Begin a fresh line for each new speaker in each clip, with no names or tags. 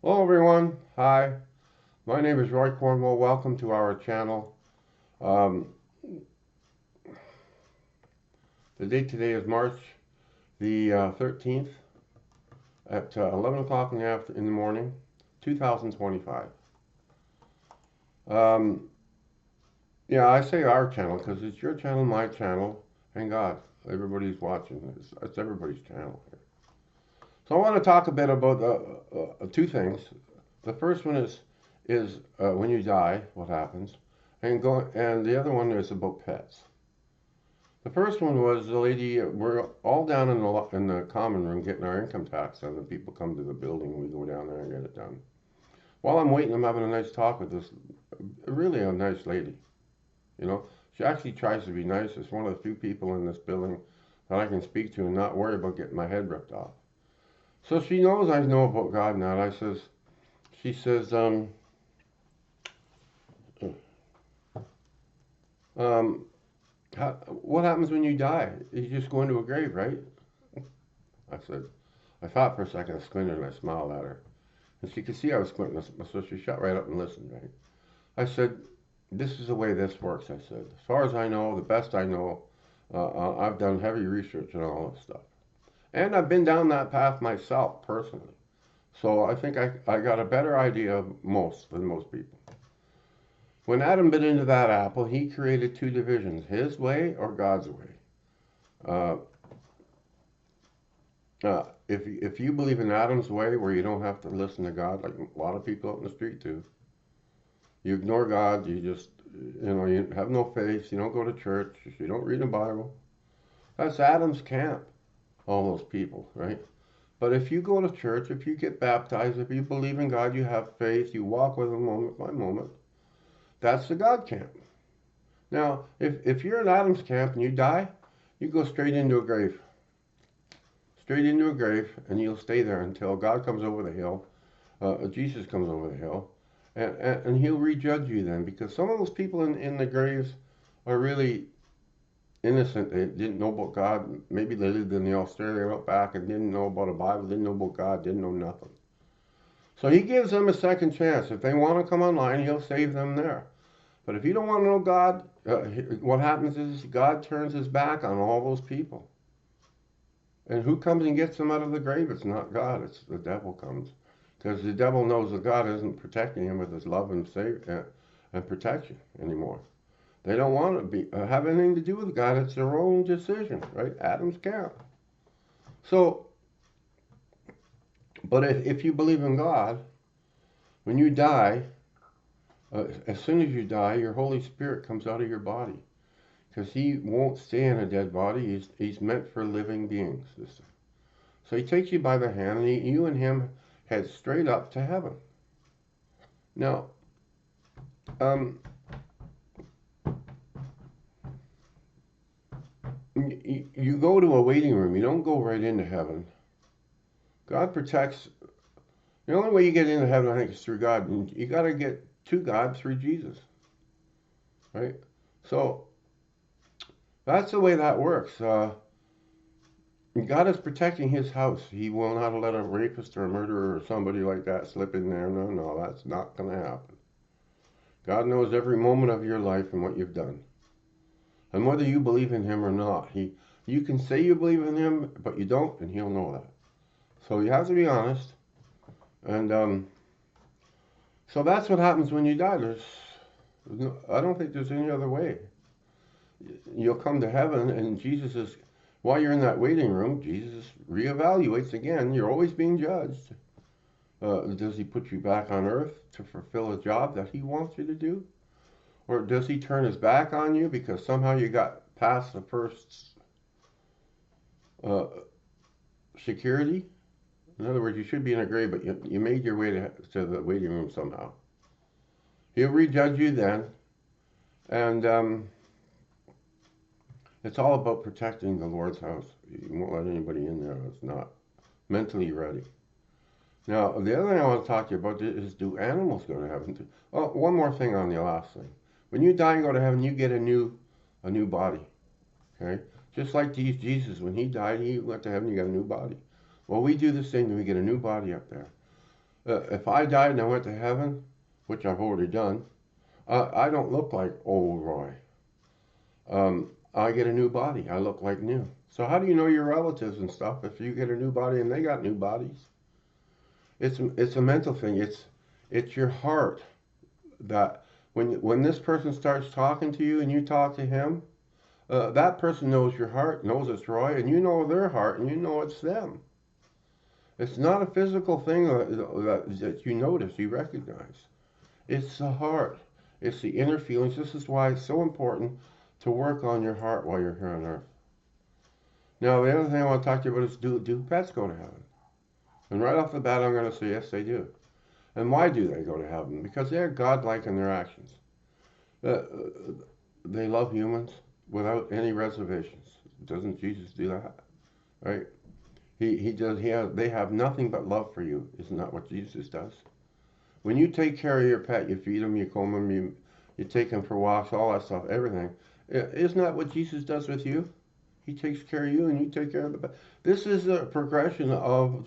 Hello everyone, hi. My name is Roy Cornwell. Welcome to our channel. Um, the date today is March the 13th at 11 o'clock in the morning, 2025. Um, yeah, I say our channel because it's your channel, my channel, and God. Everybody's watching. It's everybody's channel here. So I want to talk a bit about two things. The first one is when you die, what happens, and the other one is about pets. The first one was the lady. We're all down in the common room getting our income tax done. The people come to the building. We go down there and get it done. While I'm waiting, I'm having a nice talk with this really a nice lady. You know, she actually tries to be nice. It's one of the few people in this building that I can speak to and not worry about getting my head ripped off. So she knows I know about God now. She says, um, what happens when you die? You just go into a grave, right? I said, I thought for a second, I squinted and I smiled at her. And she could see I was squinting, so she shut right up and listened, right? I said, this is the way this works, I said. As far as I know, the best I know, I've done heavy research and all this stuff. And I've been down that path myself, personally. So I think I got a better idea of than most people. When Adam bit into that apple, he created two divisions, his way or God's way. Uh, if you believe in Adam's way, where you don't have to listen to God, like a lot of people out in the street do, you ignore God, you have no faith, you don't go to church, you don't read the Bible. That's Adam's camp, all those people, right? But if you go to church, if you get baptized, if you believe in God, you have faith, you walk with Him moment by moment, that's the God camp. Now, if you're in Adam's camp and you die, you go straight into a grave. Straight into a grave, and you'll stay there until God comes over the hill, Jesus comes over the hill, and He'll rejudge you then, because some of those people in the graves are really innocent. They didn't know about God. Maybe they lived in the Australia outback and didn't know about a Bible, didn't know about God, didn't know nothing. So He gives them a second chance. If they want to come online, He'll save them there. But if you don't want to know God, what happens is God turns His back on all those people. And who comes and gets them out of the grave? It's not God, it's the devil comes. Because the devil knows that God isn't protecting him with his love and protection anymore. They don't want to have anything to do with God. It's their own decision, right? Adam's camp. So, but if you believe in God, when you die, as soon as you die, your Holy Spirit comes out of your body. Because He won't stay in a dead body. He's meant for living beings. So He takes you by the hand, and you and Him head straight up to heaven. Now, um, you go to a waiting room. You don't go right into heaven. God protects. The only way you get into heaven, I think, is through God. And you got to get to God through Jesus, right? So that's the way that works. God is protecting His house. He will not let a rapist or a murderer or somebody like that slip in there. No, no, that's not going to happen. God knows every moment of your life and what you've done. And whether you believe in Him or not, you can say you believe in Him, but you don't, and He'll know that. So you have to be honest. And so that's what happens when you die. I don't think there's any other way. You'll come to heaven, and while you're in that waiting room, Jesus reevaluates again. You're always being judged. Does He put you back on earth to fulfill a job that He wants you to do? Or does He turn His back on you because somehow you got past the first uh, security? In other words, you should be in a grave, but you made your way to the waiting room somehow. He'll rejudge you then, and it's all about protecting the Lord's house. You won't let anybody in there that's not mentally ready. Now, the other thing I want to talk to you about is, do animals go to heaven too? Oh, one more thing on the last thing. When you die and go to heaven, you get a new body. Okay? Just like Jesus, when He died, He went to heaven, you got a new body. Well, we do the same thing. We get a new body up there. If I died and I went to heaven, which I've already done, I don't look like old Roy. I get a new body. I look like new. So how do you know your relatives and stuff if you get a new body and they got new bodies? It's a mental thing. It's your heart that when this person starts talking to you and you talk to him, that person knows your heart, knows it's Roy, and you know their heart, and you know it's them. It's not a physical thing that you notice, you recognize. It's the heart. It's the inner feelings. This is why it's so important to work on your heart while you're here on earth. Now, the other thing I want to talk to you about is do pets go to heaven? And right off the bat, I'm going to say yes, they do. And why do they go to heaven? Because they're godlike in their actions. Uh, they love humans without any reservations. Doesn't Jesus do that? Right? He does. They have nothing but love for you. Isn't that what Jesus does? When you take care of your pet, you feed them, you comb them, you take them for walks, all that stuff, everything. Isn't that what Jesus does with you? He takes care of you and you take care of the pet. This is a progression of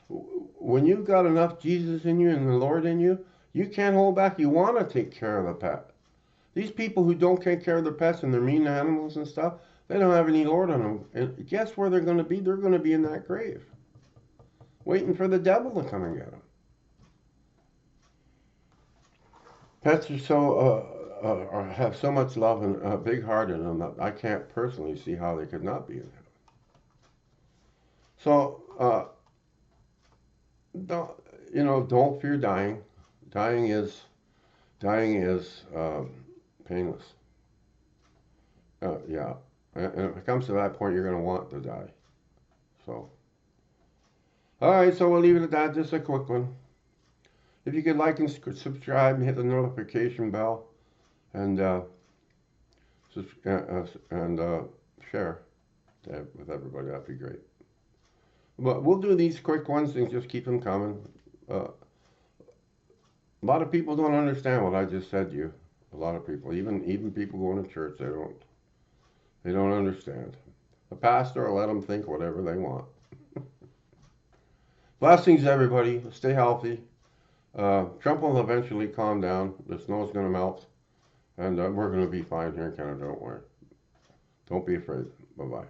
when you've got enough Jesus in you and the Lord in you, you can't hold back. You want to take care of the pet. These people who don't take care of their pets and they're mean to animals and stuff, they don't have any Lord on them. And guess where they're going to be? They're going to be in that grave, waiting for the devil to come and get them. Pets are have so much love and a big heart in them that I can't personally see how they could not be in heaven. So, don't don't fear dying. Dying is dying is painless. Yeah, and if it comes to that point, you're going to want to die. So, all right. So we'll leave it at that. Just a quick one. If you could like and subscribe and hit the notification bell and and share with everybody, that'd be great. But we'll do these quick ones and just keep them coming. A lot of people don't understand what I just said to you. A lot of people, even people going to church, they don't understand. The pastor will let them think whatever they want. Blessings, everybody. Stay healthy. Trump will eventually calm down. The snow's going to melt. And we're going to be fine here in Canada, don't worry. Don't be afraid. Bye-bye.